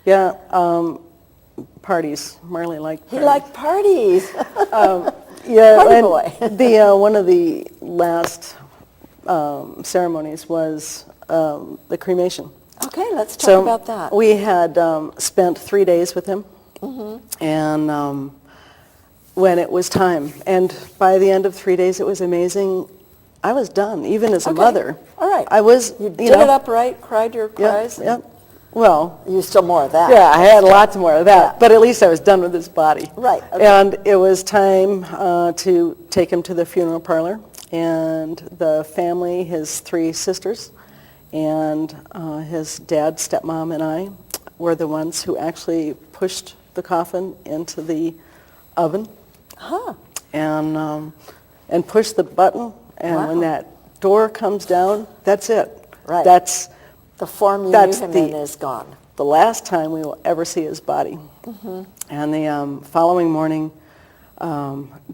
Yeah, parties. Marley liked parties. He liked parties. Yeah, Party and boy. one of the last ceremonies was the cremation. Okay, let's talk about that. We had spent 3 days with him, and when it was time, and by the end of 3 days, it was amazing. I was done, even as a mother. All right. I was, You did it upright, cried your cries? Yep. Well, You still more of that. yeah, I had lots more of that, Yeah. but at least I was done with his body. Right, okay. And it was time to take him to the funeral parlor, and the family, his 3 sisters, and his dad, stepmom, and I were the ones who actually pushed the coffin into the oven and pushed the button, and when that door comes down, that's it. Right. That's The form you knew him in is gone. the last time we will ever see his body. And the following morning,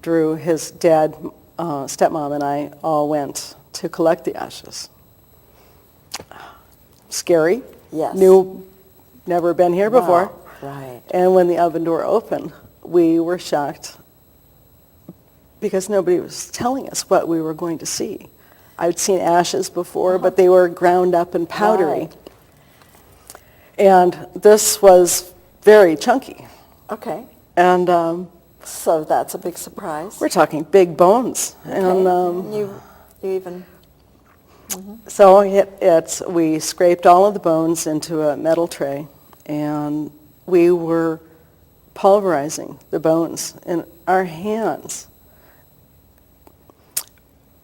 Drew, his dad, stepmom, and I all went to collect the ashes. Scary. Yes. Never been here before. Wow. Right. And when the oven door opened, we were shocked because nobody was telling us what we were going to see. I'd seen ashes before, but they were ground up and powdery. Right. And this was very chunky. Okay. And So that's a big surprise. we're talking big bones. Okay. And you even... so we scraped all of the bones into a metal tray, and we were pulverizing the bones in our hands.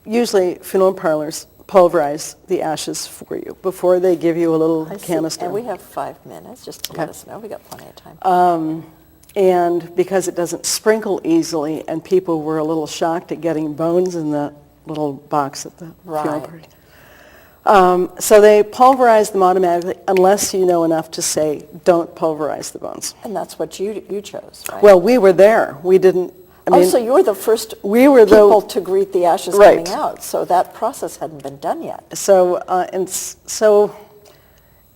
Usually funeral parlors pulverize the ashes for you before they give you a little I see. canister. And we have 5 minutes just to let us know. We got plenty of time. And because it doesn't sprinkle easily, and people were a little shocked at getting bones in the little box at the funeral Right. party. So they pulverize them automatically unless you know enough to say, don't pulverize the bones. And that's what you chose, right? Well, we were there. We didn't, so you were the first we were people to greet the ashes Right. coming out. So that process hadn't been done yet. So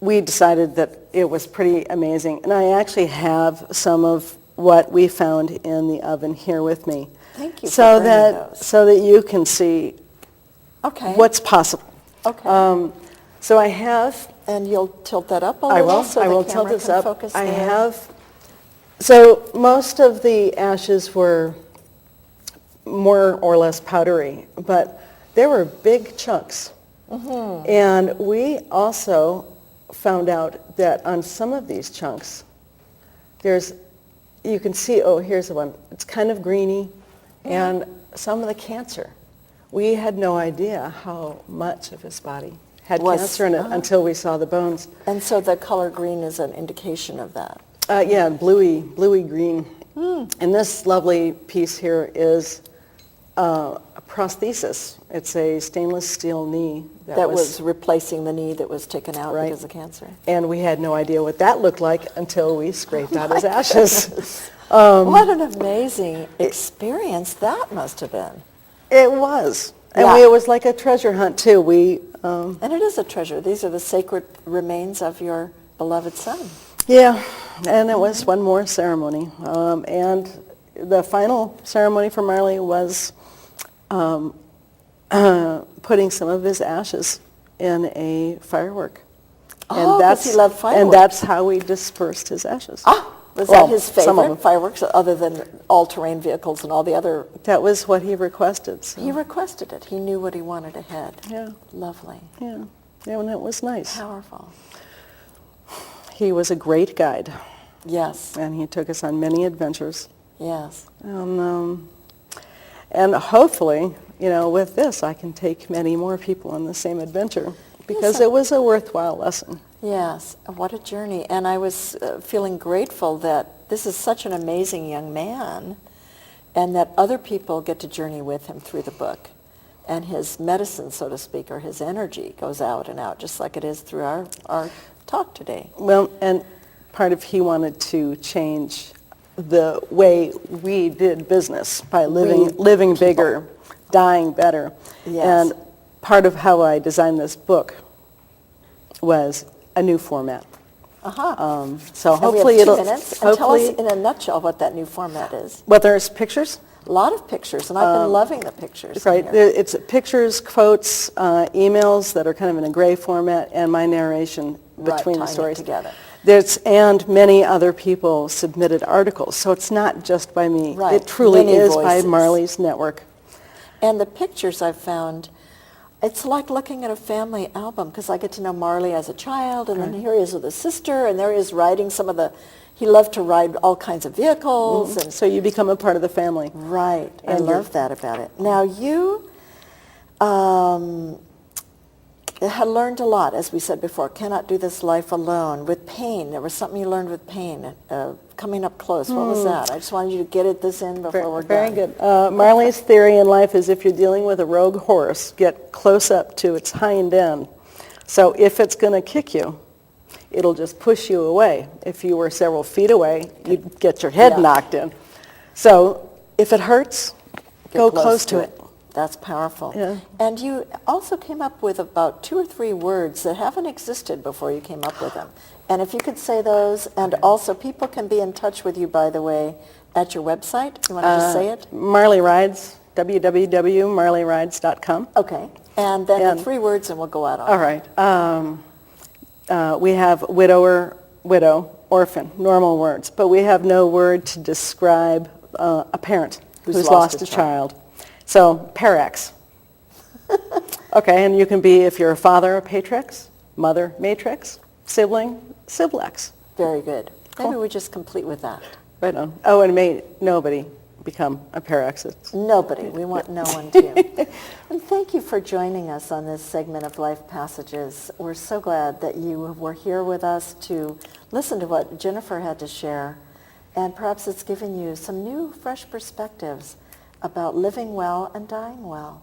we decided that it was pretty amazing. And I actually have some of what we found in the oven here with me. Thank you So for bringing that those. so that you can see Okay. what's possible. Okay. So I have. And you'll tilt that up a I little will. so I the will tilt camera this can up. focus I there. have. So most of the ashes were more or less powdery, but there were big chunks. And we also found out that on some of these chunks, you can see, here's the one. It's kind of greeny, and some of the cancer. We had no idea how much of his body had cancer in it until we saw the bones. And so the color green is an indication of that. Yeah, bluey green. And this lovely piece here is a prosthesis. It's a stainless steel knee That was replacing the knee that was taken out Right. because of cancer. and we had no idea what that looked like until we scraped out his ashes. What an amazing experience that must have been. It was. And Yeah. it was like a treasure hunt, too. And it is a treasure. These are the sacred remains of your beloved son. Yeah, and it was one more ceremony. And the final ceremony for Marley was putting some of his ashes in a firework. Oh, 'cause he loved fireworks. And that's how we dispersed his ashes. Was Well, that his some of favorite them. fireworks other than all-terrain vehicles and all the other? That was what he requested. So. He requested it. He knew what he wanted ahead. Yeah. Lovely. Yeah, and it was nice. Powerful. He was a great guide, Yes. and he took us on many adventures. Yes. And hopefully, with this, I can take many more people on the same adventure because it was a worthwhile lesson. Yes. What a journey. And I was feeling grateful that this is such an amazing young man and that other people get to journey with him through the book. And his medicine, so to speak, or his energy goes out and out, just like it is through our talk today. Well, and part of he wanted to change the way we did business by living bigger, dying better. Yes. And part of how I designed this book was a new format. So And hopefully we have 2 it'll... minutes. And tell us hopefully, in a nutshell what that new format is. well, there's pictures. A lot of pictures, and I've been loving the pictures. Right. in here. It's pictures, quotes, emails that are kind of in a gray format, and my narration between the tying it stories. together. And many other people submitted articles, so it's not just by me. Right. It truly Many is by voices. Marley's network. And the pictures I've found, it's like looking at a family album, because I get to know Marley as a child, and then here he is with his sister, and there he is riding he loved to ride all kinds of vehicles. And So you become a part of the family. right, I And love that about it. Now you had learned a lot, as we said before, cannot do this life alone. With pain, there was something you learned with pain, coming up close. What was that? I just wanted you to get this in before we're Very done. good. Marley's theory in life is if you're dealing with a rogue horse, get close up to its hind end. So if it's going to kick you, it'll just push you away. If you were several feet away, you'd get your head Yeah. knocked in. So if it hurts, Get go close to it. That's powerful. Yeah. And you also came up with about 2 or 3 words that haven't existed before you came up with them. And if you could say those, and also people can be in touch with you, by the way, at your website. You want to just say it? Marley Rides, www.marleyrides.com. Okay. And then And- the 3 words, and we'll go out on All right. We have widower, widow, orphan, normal words, but we have no word to describe a parent who's lost a child. So, Parex. Okay, and you can be, if you're a father, a Patrix, mother, matrix, sibling, Siblex. Very good. Maybe Cool. we just complete with that. Right on. Oh, and may nobody become a Parex. Nobody. We want no one to. And thank you for joining us on this segment of Life Passages. We're so glad that you were here with us to listen to what Jennifer had to share. And perhaps it's given you some new, fresh perspectives about living well and dying well.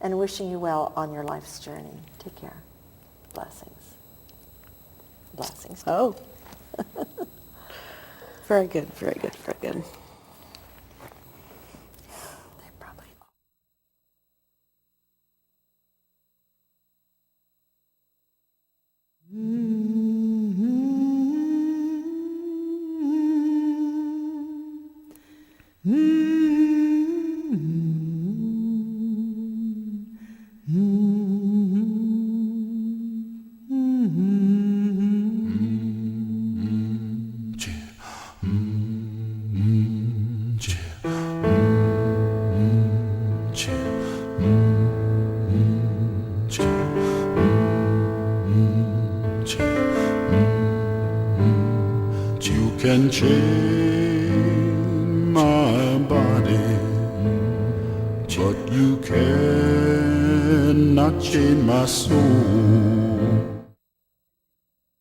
And wishing you well on your life's journey. Take care. Blessings. Blessings. Oh. Very good, very good, very good. They probably You can chain my body, but you cannot chain my soul.